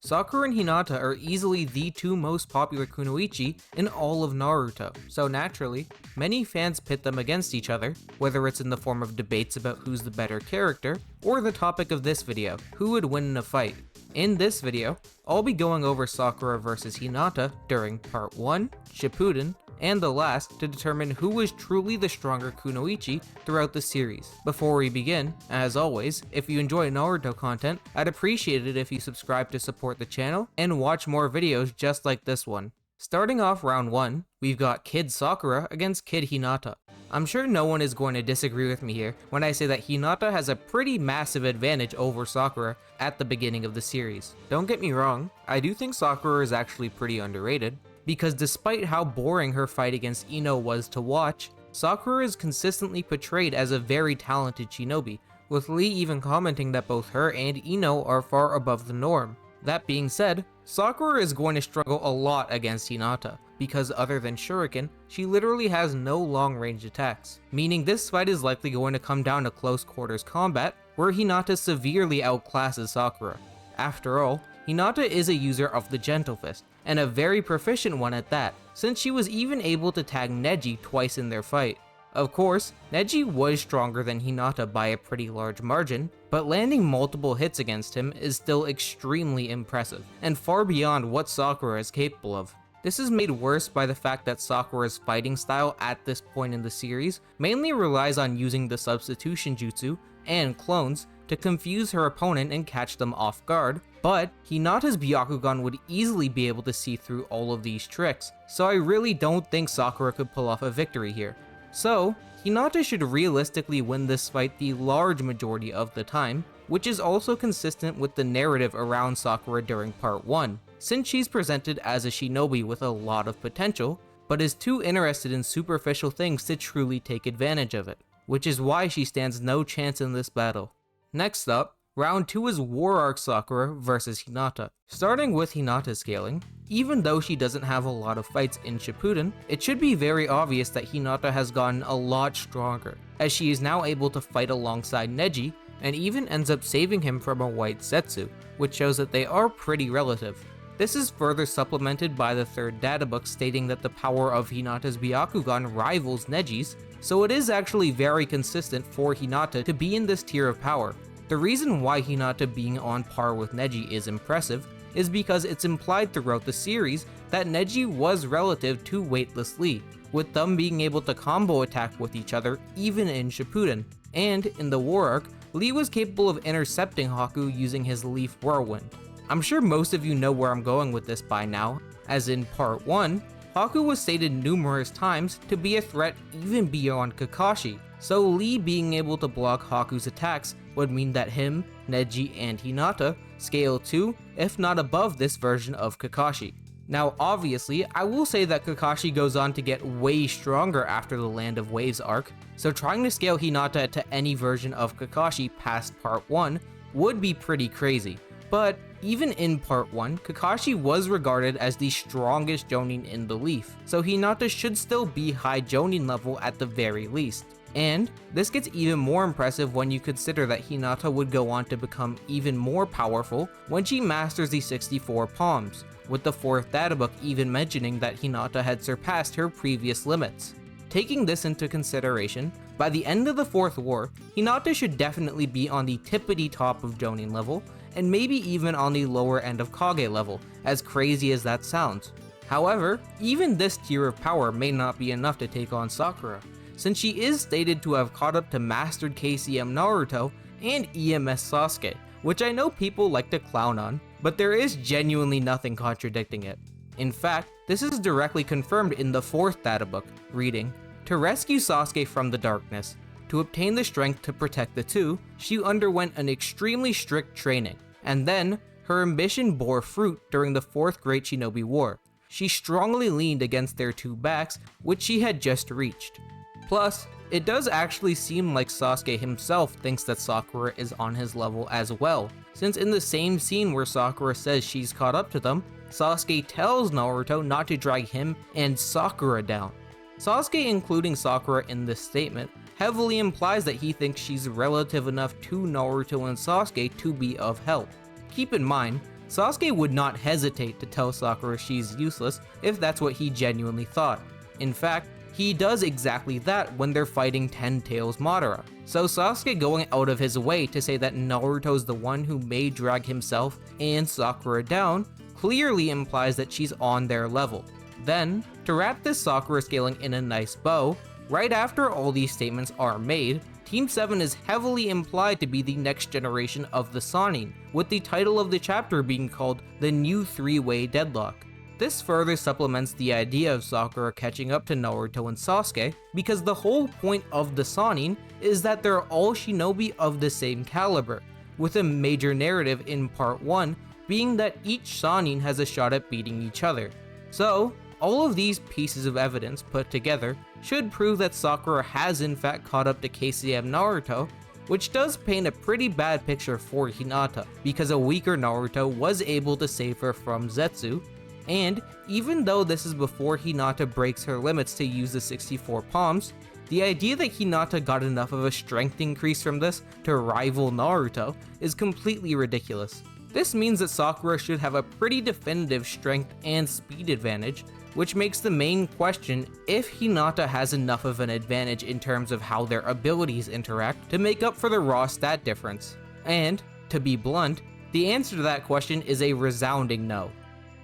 Sakura and Hinata are easily the two most popular kunoichi in all of Naruto, so naturally, many fans pit them against each other, whether it's in the form of debates about who's the better character, or the topic of this video, who would win in a fight. In this video, I'll be going over Sakura vs Hinata during Part 1, Shippuden, and the last to determine who was truly the stronger kunoichi throughout the series. Before we begin, as always, if you enjoy Naruto content, I'd appreciate it if you subscribe to support the channel and watch more videos just like this one. Starting off round 1, we've got Kid Sakura against Kid Hinata. I'm sure no one is going to disagree with me here when I say that Hinata has a pretty massive advantage over Sakura at the beginning of the series. Don't get me wrong, I do think Sakura is actually pretty underrated, because despite how boring her fight against Ino was to watch, Sakura is consistently portrayed as a very talented shinobi, with Lee even commenting that both her and Ino are far above the norm. That being said, Sakura is going to struggle a lot against Hinata, because other than Shuriken, she literally has no long-range attacks, meaning this fight is likely going to come down to close quarters combat, where Hinata severely outclasses Sakura. After all, Hinata is a user of the Gentle Fist, and a very proficient one at that, since she was even able to tag Neji twice in their fight. Of course, Neji was stronger than Hinata by a pretty large margin, but landing multiple hits against him is still extremely impressive, and far beyond what Sakura is capable of. This is made worse by the fact that Sakura's fighting style at this point in the series mainly relies on using the substitution jutsu and clones to confuse her opponent and catch them off guard, but Hinata's Byakugan would easily be able to see through all of these tricks, so I really don't think Sakura could pull off a victory here. So, Hinata should realistically win this fight the large majority of the time, which is also consistent with the narrative around Sakura during Part 1, since she's presented as a shinobi with a lot of potential, but is too interested in superficial things to truly take advantage of it, which is why she stands no chance in this battle. Next up, round 2 is War Arc Sakura vs Hinata. Starting with Hinata's scaling, even though she doesn't have a lot of fights in Shippuden, it should be very obvious that Hinata has gotten a lot stronger, as she is now able to fight alongside Neji, and even ends up saving him from a white Zetsu, which shows that they are pretty relative. This is further supplemented by the third databook stating that the power of Hinata's Byakugan rivals Neji's, so it is actually very consistent for Hinata to be in this tier of power. The reason why Hinata being on par with Neji is impressive is because it's implied throughout the series that Neji was relative to Weightless Lee, with them being able to combo attack with each other even in Shippuden, and in the War Arc, Lee was capable of intercepting Haku using his Leaf Whirlwind. I'm sure most of you know where I'm going with this by now, as in Part 1, Haku was stated numerous times to be a threat even beyond Kakashi, so Lee being able to block Haku's attacks would mean that him, Neji, and Hinata scale to, if not above this version of Kakashi. Now obviously, I will say that Kakashi goes on to get way stronger after the Land of Waves arc, so trying to scale Hinata to any version of Kakashi past Part 1 would be pretty crazy. But even in Part 1, Kakashi was regarded as the strongest Jonin in the Leaf, so Hinata should still be high Jonin level at the very least. And this gets even more impressive when you consider that Hinata would go on to become even more powerful when she masters the 64 palms, with the fourth databook even mentioning that Hinata had surpassed her previous limits. Taking this into consideration, by the end of the fourth war, Hinata should definitely be on the tippity top of Jonin level, and maybe even on the lower end of Kage level, as crazy as that sounds. However, even this tier of power may not be enough to take on Sakura, since she is stated to have caught up to Mastered KCM Naruto and EMS Sasuke, which I know people like to clown on, but there is genuinely nothing contradicting it. In fact, this is directly confirmed in the fourth databook, reading, "To rescue Sasuke from the darkness, to obtain the strength to protect the two, she underwent an extremely strict training, and then, her ambition bore fruit during the Fourth Great Shinobi War. She strongly leaned against their two backs, which she had just reached." Plus, it does actually seem like Sasuke himself thinks that Sakura is on his level as well, since in the same scene where Sakura says she's caught up to them, Sasuke tells Naruto not to drag him and Sakura down. Sasuke including Sakura in this statement heavily implies that he thinks she's relative enough to Naruto and Sasuke to be of help. Keep in mind, Sasuke would not hesitate to tell Sakura she's useless if that's what he genuinely thought. In fact, he does exactly that when they're fighting Ten Tails Madara. So Sasuke going out of his way to say that Naruto's the one who may drag himself and Sakura down clearly implies that she's on their level. Then, to wrap this Sakura scaling in a nice bow, right after all these statements are made, Team 7 is heavily implied to be the next generation of the Sannin, with the title of the chapter being called The New Three-Way Deadlock. This further supplements the idea of Sakura catching up to Naruto and Sasuke, because the whole point of the Sannin is that they're all shinobi of the same caliber, with a major narrative in part 1 being that each Sannin has a shot at beating each other. So, all of these pieces of evidence put together should prove that Sakura has in fact caught up to KCM Naruto, which does paint a pretty bad picture for Hinata, because a weaker Naruto was able to save her from Zetsu, and even though this is before Hinata breaks her limits to use the 64 palms, the idea that Hinata got enough of a strength increase from this to rival Naruto is completely ridiculous. This means that Sakura should have a pretty definitive strength and speed advantage, which makes the main question if Hinata has enough of an advantage in terms of how their abilities interact to make up for the raw stat difference. And, to be blunt, the answer to that question is a resounding no.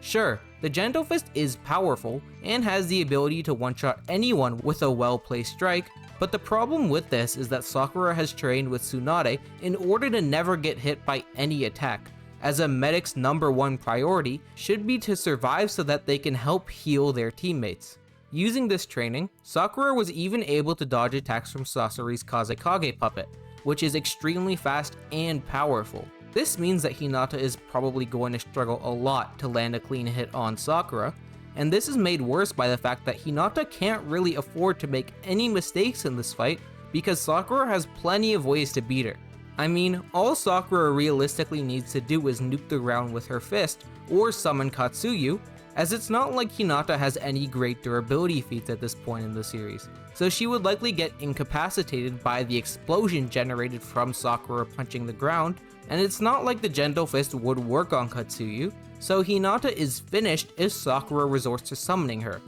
Sure, the Gentle Fist is powerful and has the ability to one-shot anyone with a well-placed strike, but the problem with this is that Sakura has trained with Tsunade in order to never get hit by any attack, as a medic's #1 priority should be to survive so that they can help heal their teammates. Using this training, Sakura was even able to dodge attacks from Sasori's Kazekage puppet, which is extremely fast and powerful. This means that Hinata is probably going to struggle a lot to land a clean hit on Sakura, and this is made worse by the fact that Hinata can't really afford to make any mistakes in this fight because Sakura has plenty of ways to beat her. I mean, all Sakura realistically needs to do is nuke the ground with her fist, or summon Katsuyu, as it's not like Hinata has any great durability feats at this point in the series, so she would likely get incapacitated by the explosion generated from Sakura punching the ground, and it's not like the Gentle Fist would work on Katsuyu, so Hinata is finished if Sakura resorts to summoning her.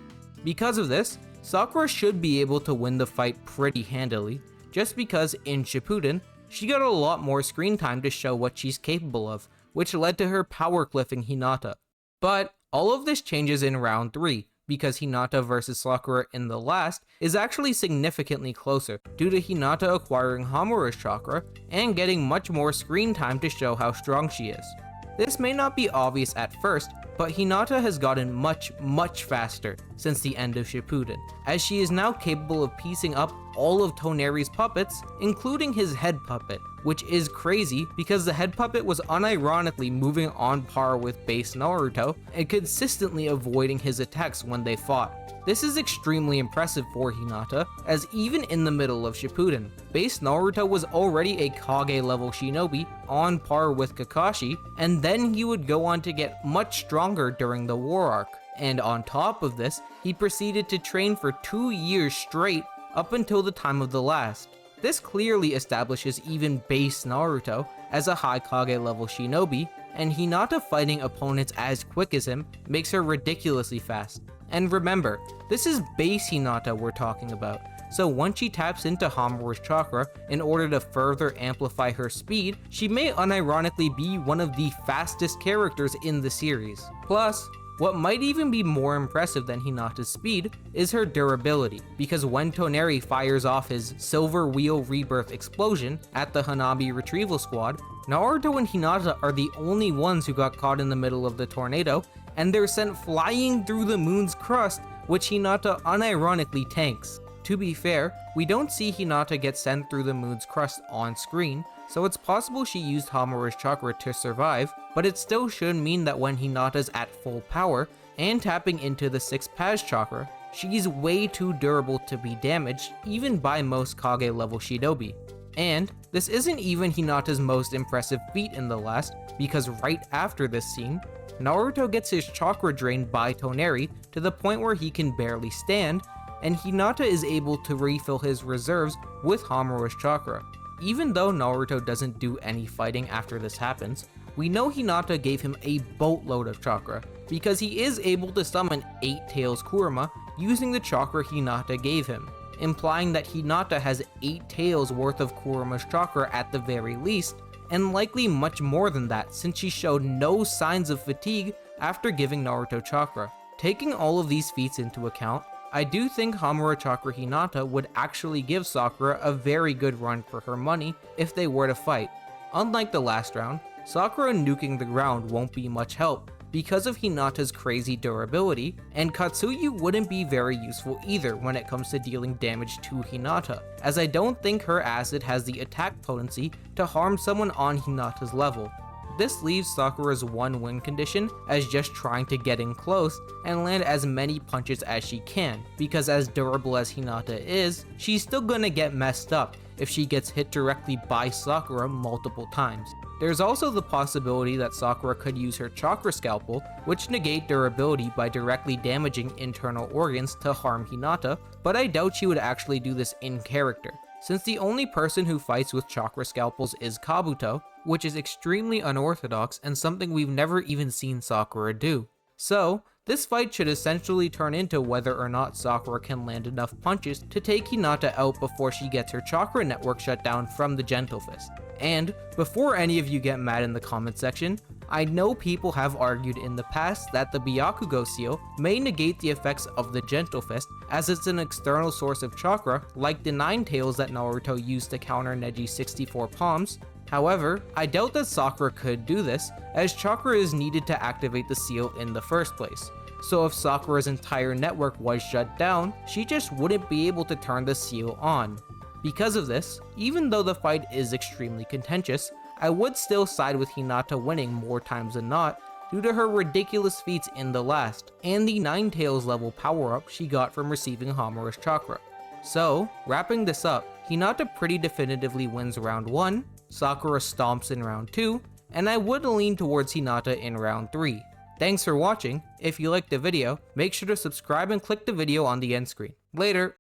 Because of this, Sakura should be able to win the fight pretty handily, just because in Shippuden, she got a lot more screen time to show what she's capable of, which led to her power cliffing Hinata. But all of this changes in round 3, because Hinata versus Sakura in the last is actually significantly closer due to Hinata acquiring Hamura's chakra and getting much more screen time to show how strong she is. This may not be obvious at first, but Hinata has gotten much faster since the end of Shippuden, as she is now capable of piecing up all of Toneri's puppets, including his head puppet, which is crazy because the head puppet was unironically moving on par with base Naruto and consistently avoiding his attacks when they fought. This is extremely impressive for Hinata, as even in the middle of Shippuden, base Naruto was already a Kage level shinobi on par with Kakashi, and then he would go on to get much stronger during the war arc. And on top of this, he proceeded to train for 2 years straight up until the time of the last. This clearly establishes even base Naruto as a high Kage level shinobi, and Hinata fighting opponents as quick as him makes her ridiculously fast. And remember, this is base Hinata we're talking about, so once she taps into Hamura's chakra in order to further amplify her speed, she may unironically be one of the fastest characters in the series. Plus, what might even be more impressive than Hinata's speed is her durability, because when Toneri fires off his Silver Wheel Rebirth explosion at the Hanabi Retrieval Squad, Naruto and Hinata are the only ones who got caught in the middle of the tornado, and they're sent flying through the moon's crust, which Hinata unironically tanks. To be fair, we don't see Hinata get sent through the moon's crust on screen, so it's possible she used Hamura's chakra to survive, but it still should mean that when Hinata's at full power and tapping into the 6th Paz chakra, she's way too durable to be damaged even by most Kage level shinobi. And this isn't even Hinata's most impressive feat in the last, because right after this scene, Naruto gets his chakra drained by Toneri to the point where he can barely stand, and Hinata is able to refill his reserves with Hamura's chakra. Even though Naruto doesn't do any fighting after this happens, We know Hinata gave him a boatload of chakra, because he is able to summon 8 Tails Kurama using the chakra Hinata gave him, implying that Hinata has 8 tails worth of Kurama's chakra at the very least, and likely much more than that since she showed no signs of fatigue after giving Naruto chakra. Taking all of these feats into account, I do think Hamura Chakra Hinata would actually give Sakura a very good run for her money if they were to fight. Unlike the last round, Sakura nuking the ground won't be much help because of Hinata's crazy durability, and Katsuyu wouldn't be very useful either when it comes to dealing damage to Hinata, as I don't think her acid has the attack potency to harm someone on Hinata's level. This leaves Sakura's one win condition as just trying to get in close and land as many punches as she can, because as durable as Hinata is, she's still gonna get messed up if she gets hit directly by Sakura multiple times. There's also the possibility that Sakura could use her chakra scalpel, which negate durability by directly damaging internal organs to harm Hinata, but I doubt she would actually do this in character, since the only person who fights with chakra scalpels is Kabuto, which is extremely unorthodox and something we've never even seen Sakura do. So, this fight should essentially turn into whether or not Sakura can land enough punches to take Hinata out before she gets her chakra network shut down from the Gentle Fist. And, before any of you get mad in the comment section, I know people have argued in the past that the Byakugo seal may negate the effects of the Gentle Fist, as it's an external source of chakra like the 9 tails that Naruto used to counter Neji's 64 palms. However, I doubt that Sakura could do this, as chakra is needed to activate the seal in the first place. So if Sakura's entire network was shut down, she just wouldn't be able to turn the seal on. Because of this, even though the fight is extremely contentious, I would still side with Hinata winning more times than not, due to her ridiculous feats in the last, and the 9 tails level power up she got from receiving Hamura's chakra. So, wrapping this up, Hinata pretty definitively wins round 1, Sakura stomps in round 2, and I would lean towards Hinata in round 3. Thanks for watching. If you liked the video, make sure to subscribe and click the video on the end screen. Later!